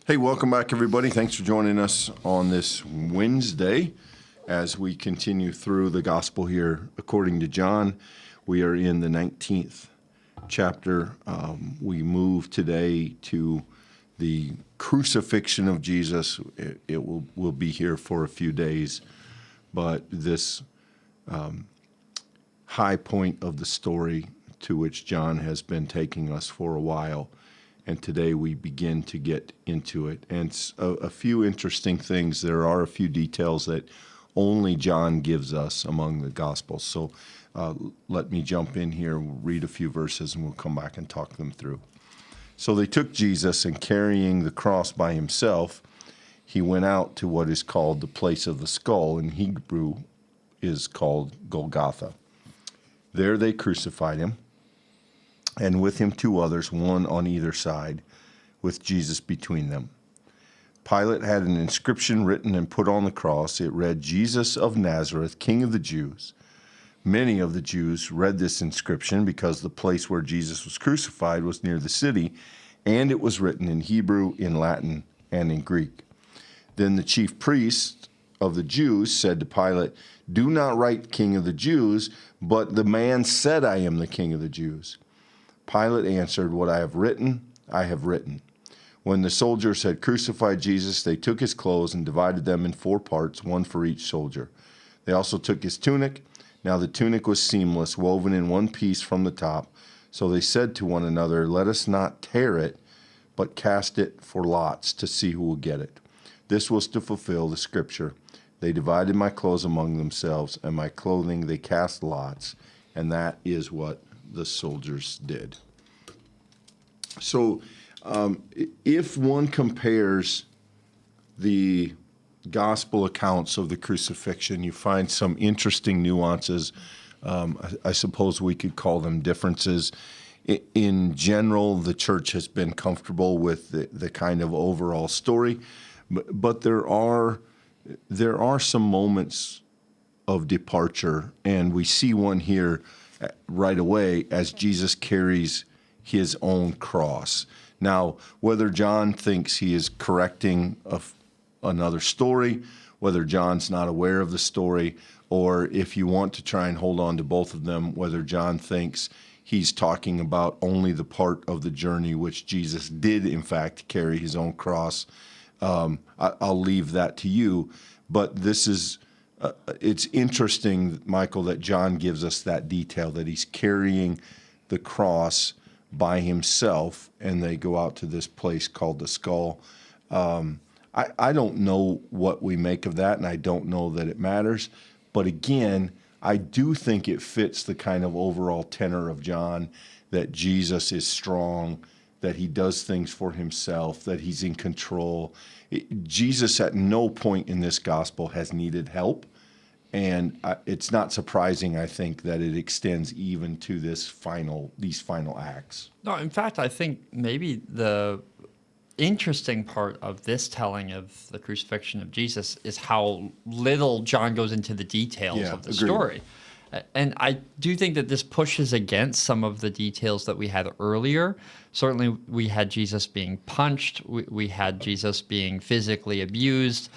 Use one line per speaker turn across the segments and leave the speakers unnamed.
Hey, welcome back, everybody. Thanks for joining us on this Wednesday as we continue through the gospel here according to John. We are in the 19th chapter. We move today to the crucifixion of Jesus. It will be here for a few days, but this high point of the story to which John has been taking us for a while. And today we begin to get into it. And a few interesting things. There are a few details that only John gives us among the Gospels. So let me jump in here, we'll read a few verses, and we'll come back and talk them through. So they took Jesus, and carrying the cross by himself, he went out to what is called the place of the skull. In Hebrew is called Golgotha. There they crucified him, and with him 2 others, one on either side, with Jesus between them. Pilate had an inscription written and put on the cross. It read, "Jesus of Nazareth, King of the Jews." Many of the Jews read this inscription because the place where Jesus was crucified was near the city, and it was written in Hebrew, in Latin, and in Greek. Then the chief priests of the Jews said to Pilate, "Do not write King of the Jews, but the man said, 'I am the King of the Jews.'" Pilate answered, "What I have written, I have written." When the soldiers had crucified Jesus, they took his clothes and divided them in 4 parts, one for each soldier. They also took his tunic. Now the tunic was seamless, woven in one piece from the top. So they said to one another, "Let us not tear it, but cast it for lots to see who will get it." This was to fulfill the scripture. "They divided my clothes among themselves, and my clothing they cast lots." And that is what the soldiers did. So if one compares the gospel accounts of the crucifixion, you find some interesting nuances. I suppose we could call them differences. In general, the church has been comfortable with the kind of overall story, but there are some moments of departure, and we see one here right away as Jesus carries his own cross. Now, whether John thinks he is correcting another story, whether John's not aware of the story, or if you want to try and hold on to both of them, whether John thinks he's talking about only the part of the journey which Jesus did, in fact, carry his own cross, I'll leave that to you. But this is it's interesting, Michael, that John gives us that detail, that he's carrying the cross by himself, and they go out to this place called the skull. I don't know what we make of that, and I don't know that it matters. But again, I do think it fits the kind of overall tenor of John, that Jesus is strong, that he does things for himself, that he's in control. Jesus at no point in this gospel has needed help. And it's not surprising, I think, that it extends even to these final acts.
No, in fact, I think maybe the interesting part of this telling of the crucifixion of Jesus is how little John goes into the details of the story. And I do think that this pushes against some of the details that we had earlier. Certainly, we had Jesus being punched. We had Jesus being physically abused.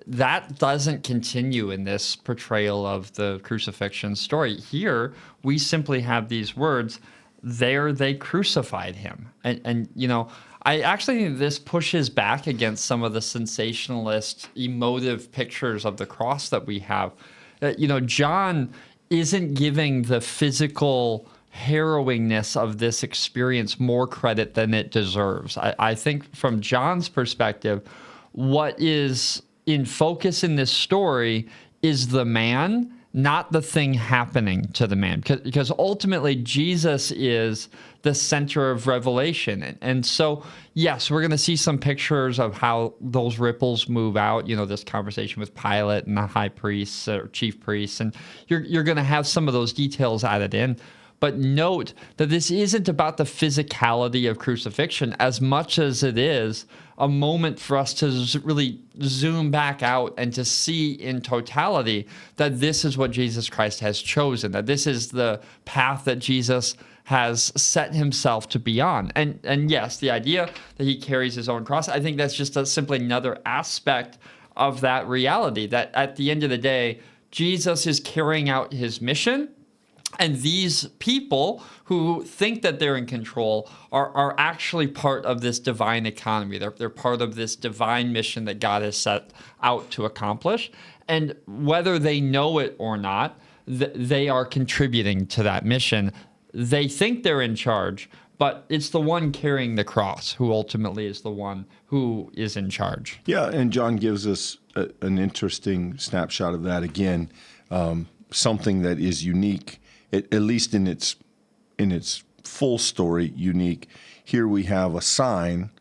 That doesn't continue in this portrayal of the crucifixion story. Here, we simply have these words, "There they crucified him." And you know, I actually think this pushes back against some of the sensationalist, emotive pictures of the cross that we have. John isn't giving the physical harrowingness of this experience more credit than it deserves. I think from John's perspective, what is in focus in this story is the man, not the thing happening to the man. Because ultimately, Jesus is the center of revelation. And so, yes, we're going to see some pictures of how those ripples move out, this conversation with Pilate and the high priests or chief priests. And you're going to have some of those details added in. But note that this isn't about the physicality of crucifixion as much as it is a moment for us to really zoom back out and to see in totality that this is what Jesus Christ has chosen, that this is the path that Jesus has set himself to be on. And yes, the idea that he carries his own cross, I think that's just simply another aspect of that reality, that at the end of the day, Jesus is carrying out his mission. And these people who think that they're in control are actually part of this divine economy. They're part of this divine mission that God has set out to accomplish. And whether they know it or not, they are contributing to that mission. They think they're in charge, but it's the one carrying the cross who ultimately is the one who is in charge.
Yeah, and John gives us an interesting snapshot of that again, something that is unique. At least in its full story, unique. Here we have a sign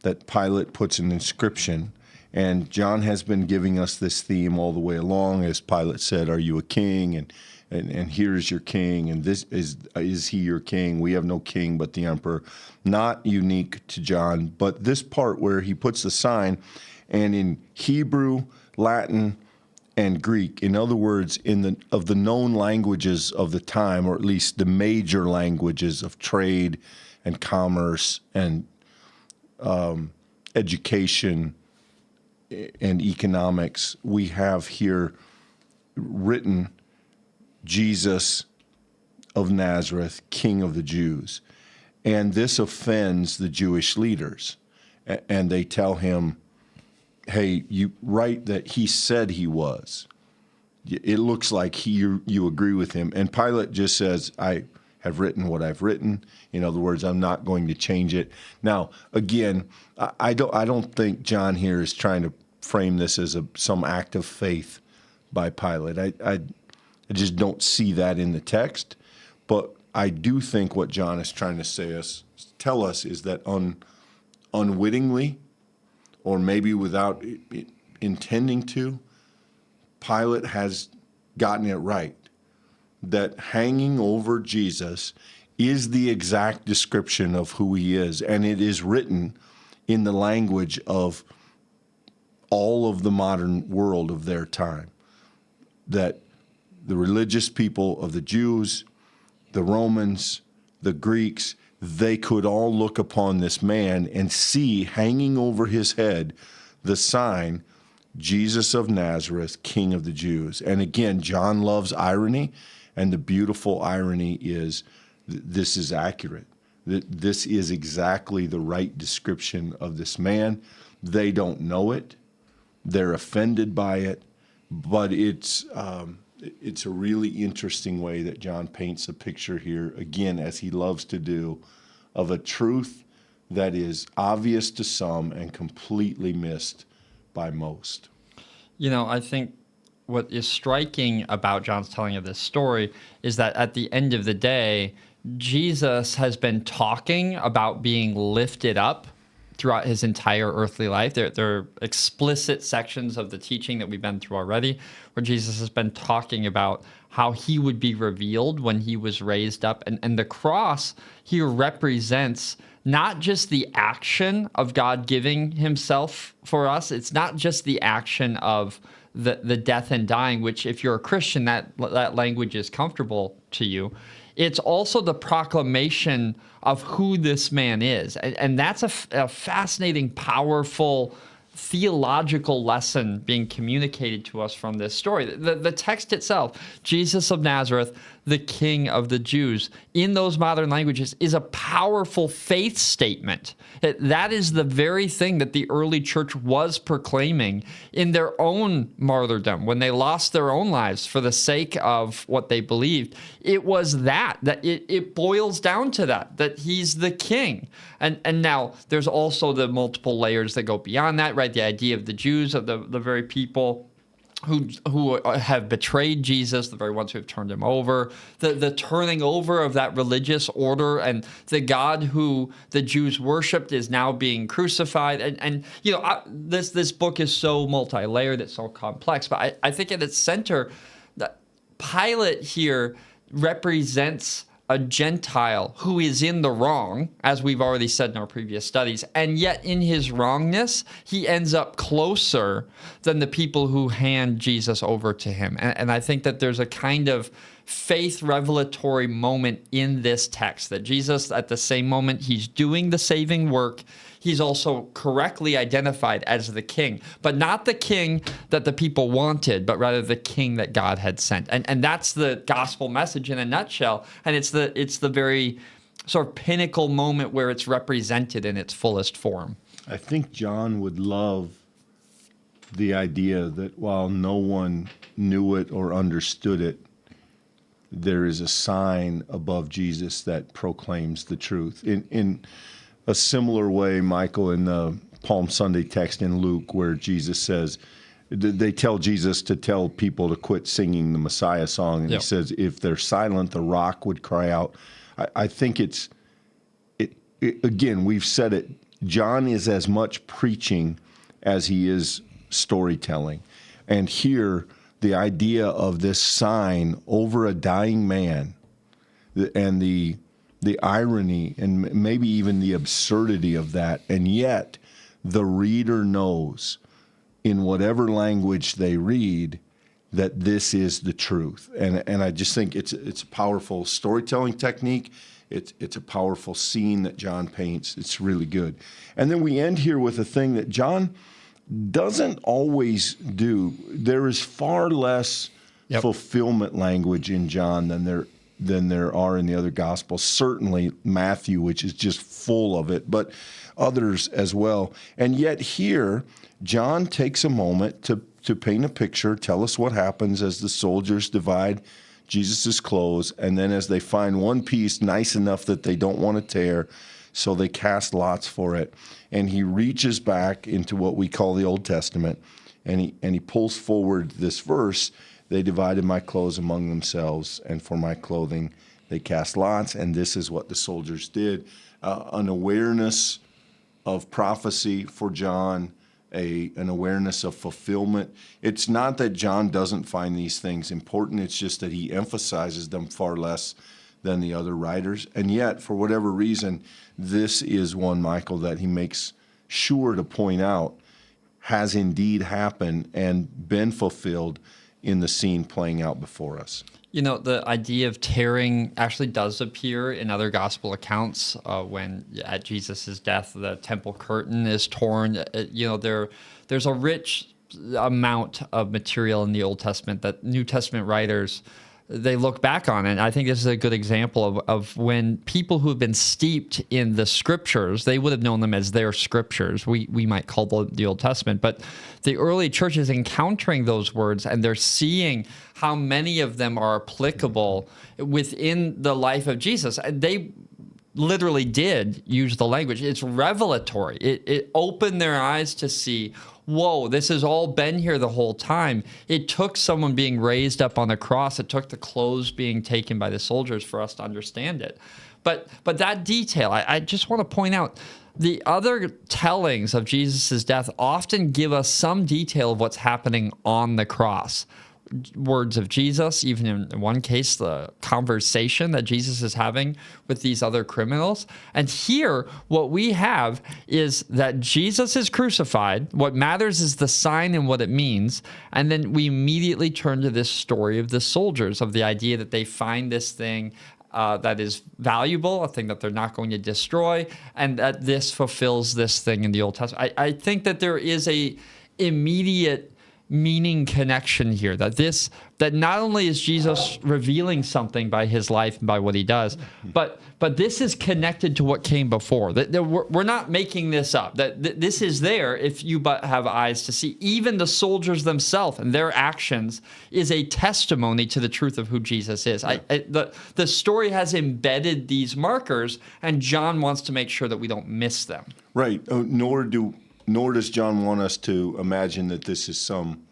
that Pilate puts an inscription, and John has been giving us this theme all the way along. As Pilate said, "Are you a king?" And here's your king, and this is he your king? We have no king but the emperor. Not unique to John, but this part where he puts the sign, and in Hebrew, Latin, and Greek, in other words, of the known languages of the time, or at least the major languages of trade and commerce and education and economics, we have here written Jesus of Nazareth, King of the Jews. And this offends the Jewish leaders. And they tell him, hey, you write that he said he was. It looks like you agree with him. And Pilate just says, I have written what I've written. In other words, I'm not going to change it. Now, again, I don't think John here is trying to frame this as some act of faith by Pilate. I just don't see that in the text. But I do think what John is trying to tell us is that unwittingly, or maybe without intending to, Pilate has gotten it right, that hanging over Jesus is the exact description of who he is, and it is written in the language of all of the modern world of their time, that the religious people of the Jews, the Romans, the Greeks, they could all look upon this man and see hanging over his head the sign, Jesus of Nazareth, King of the Jews. And again, John loves irony, and the beautiful irony is this is accurate. This is exactly the right description of this man. They don't know it. They're offended by it, but it's a really interesting way that John paints a picture here, again, as he loves to do, of a truth that is obvious to some and completely missed by most.
You know, I think what is striking about John's telling of this story is that at the end of the day, Jesus has been talking about being lifted up throughout his entire earthly life. There are explicit sections of the teaching that we've been through already where Jesus has been talking about how he would be revealed when he was raised up. And the cross here represents not just the action of God giving himself for us. It's not just the action of the death and dying, which if you're a Christian, that language is comfortable to you. It's also the proclamation of who this man is. And that's a fascinating, powerful theological lesson being communicated to us from this story. The text itself, Jesus of Nazareth, the King of the Jews, in those modern languages is a powerful faith statement. That is the very thing that the early church was proclaiming in their own martyrdom when they lost their own lives for the sake of what they believed. It was that it boils down to that he's the king. And now there's also the multiple layers that go beyond that, right? The idea of the Jews, of the very people who have betrayed Jesus, the very ones who have turned him over, the turning over of that religious order, and the God who the Jews worshipped is now being crucified. And you know, this book is so multi-layered, it's so complex, but I think at its center, that Pilate here represents a Gentile who is in the wrong, as we've already said in our previous studies, and yet in his wrongness, he ends up closer than the people who hand Jesus over to him. And I think that there's a kind of faith revelatory moment in this text, that Jesus, at the same moment he's doing the saving work, he's also correctly identified as the king, but not the king that the people wanted, but rather the king that God had sent. And that's the gospel message in a nutshell. And it's the very sort of pinnacle moment where it's represented in its fullest form.
I think John would love the idea that while no one knew it or understood it, there is a sign above Jesus that proclaims the truth. In a similar way, Michael, in the Palm Sunday text in Luke, where Jesus says, they tell Jesus to tell people to quit singing the Messiah song, and he says, if they're silent, the rock would cry out. I think again, we've said it, John is as much preaching as he is storytelling. And here, the idea of this sign over a dying man and the irony and maybe even the absurdity of that, and yet the reader knows in whatever language they read that this is the truth. And I just think it's a powerful storytelling technique. It's a powerful scene that John paints. It's really good. And then we end here with a thing that John doesn't always do. There is far less fulfillment language in John than there are in the other Gospels. Certainly Matthew, which is just full of it, but others as well. And yet here, John takes a moment to paint a picture, tell us what happens as the soldiers divide Jesus' clothes, and then as they find one piece nice enough that they don't want to tear, so they cast lots for it. And he reaches back into what we call the Old Testament, and he pulls forward this verse, they divided my clothes among themselves, and for my clothing they cast lots, and this is what the soldiers did. An awareness of prophecy for John, an awareness of fulfillment. It's not that John doesn't find these things important, it's just that he emphasizes them far less than the other writers. And yet, for whatever reason, this is one, Michael, that he makes sure to point out has indeed happened and been fulfilled in the scene playing out before us.
You know, the idea of tearing actually does appear in other gospel accounts when at Jesus' death, the temple curtain is torn. There's a rich amount of material in the Old Testament that New Testament writers, they look back on. And I think this is a good example of when people who have been steeped in the scriptures, they would have known them as their scriptures. We might call the Old Testament. But the early church is encountering those words, and they're seeing how many of them are applicable within the life of Jesus. They literally did use the language. It's revelatory. It opened their eyes to see, whoa, this has all been here the whole time. It took someone being raised up on the cross. It took the clothes being taken by the soldiers for us to understand it. But that detail, I just want to point out, the other tellings of Jesus' death often give us some detail of what's happening on the cross. Words of Jesus, even in one case, the conversation that Jesus is having with these other criminals. And here, what we have is that Jesus is crucified. What matters is the sign and what it means. And then we immediately turn to this story of the soldiers, of the idea that they find this thing that is valuable, a thing that they're not going to destroy, and that this fulfills this thing in the Old Testament. I think that there is a immediate meaning connection here, that not only is Jesus revealing something by his life and by what he does, but this is connected to what came before. That we're not making this up. That this is there if you but have eyes to see. Even the soldiers themselves and their actions is a testimony to the truth of who Jesus is. The story has embedded these markers, and John wants to make sure that we don't miss them.
Right. Nor does John want us to imagine that this is some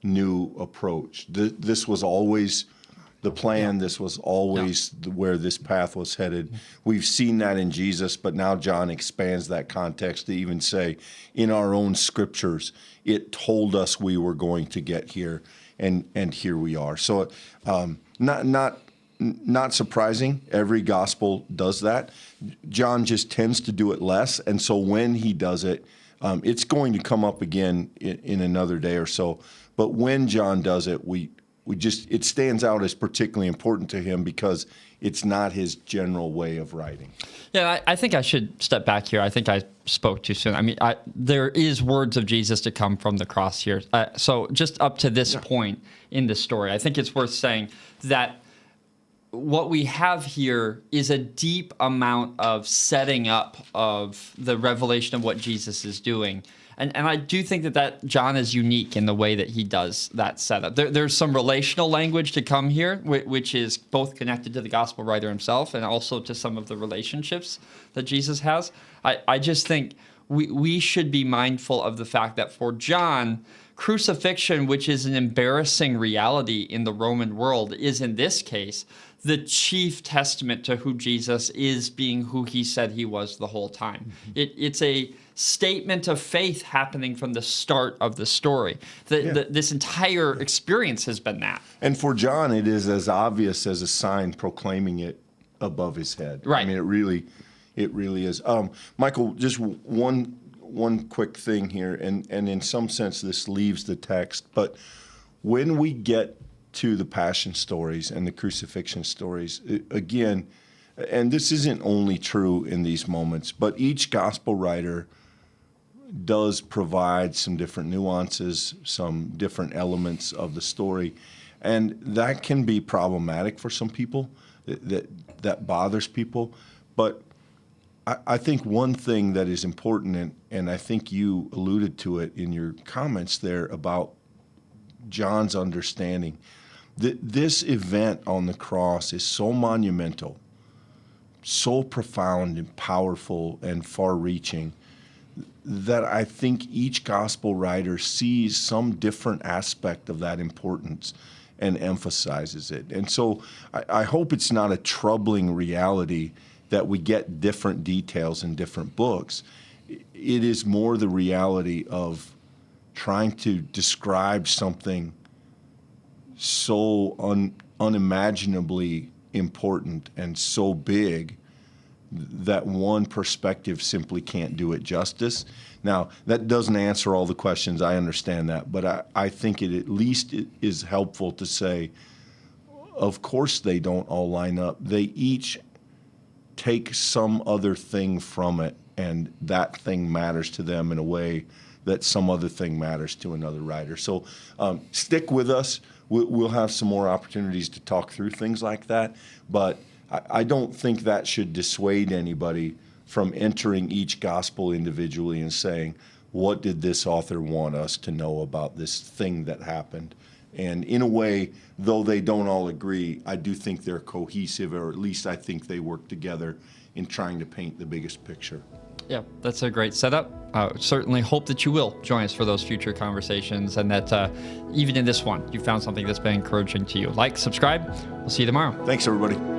new approach. This was always the plan. This was always where this path was headed. We've seen that in Jesus, but now John expands that context to even say, in our own scriptures, it told us we were going to get here, and here we are. So not not surprising. Every gospel does that. John just tends to do it less, and so when he does it, it's going to come up again in another day or so. But when John does it, it stands out as particularly important to him because it's not his general way of writing.
Yeah, I think I should step back here. I think I spoke too soon. I mean, there is words of Jesus to come from the cross here. So just up to this point in the story, I think it's worth saying that what we have here is a deep amount of setting up of the revelation of what Jesus is doing. And I do think that John is unique in the way that he does that setup. There's some relational language to come here, which is both connected to the gospel writer himself and also to some of the relationships that Jesus has. I just think we should be mindful of the fact that for John, crucifixion, which is an embarrassing reality in the Roman world, is in this case the chief testament to who Jesus is, being who he said he was the whole time. It's a statement of faith happening from the start of the story. This entire experience has been that.
And for John, it is as obvious as a sign proclaiming it above his head.
Right.
I mean, it really is. Michael, just one quick thing here, and in some sense this leaves the text, but when we get to the passion stories and the crucifixion stories, again, and this isn't only true in these moments, but each gospel writer does provide some different nuances, some different elements of the story, and that can be problematic for some people. That bothers people. But I think one thing that is important, and I think you alluded to it in your comments there about John's understanding, that this event on the cross is so monumental, so profound and powerful and far-reaching, that I think each gospel writer sees some different aspect of that importance and emphasizes it. And so I hope it's not a troubling reality that we get different details in different books. It is more the reality of trying to describe something so unimaginably important and so big that one perspective simply can't do it justice. Now, that doesn't answer all the questions, I understand that, but I think it at least is helpful to say, of course they don't all line up. They each take some other thing from it, and that thing matters to them in a way that some other thing matters to another writer. So stick with us. We'll have some more opportunities to talk through things like that, but I don't think that should dissuade anybody from entering each gospel individually and saying, what did this author want us to know about this thing that happened? And in a way, though they don't all agree, I do think they're cohesive, or at least I think they work together in trying to paint the biggest picture.
Yeah, that's a great setup. Certainly hope that you will join us for those future conversations, and that even in this one, you found something that's been encouraging to you. Like, subscribe. We'll see you tomorrow.
Thanks, everybody.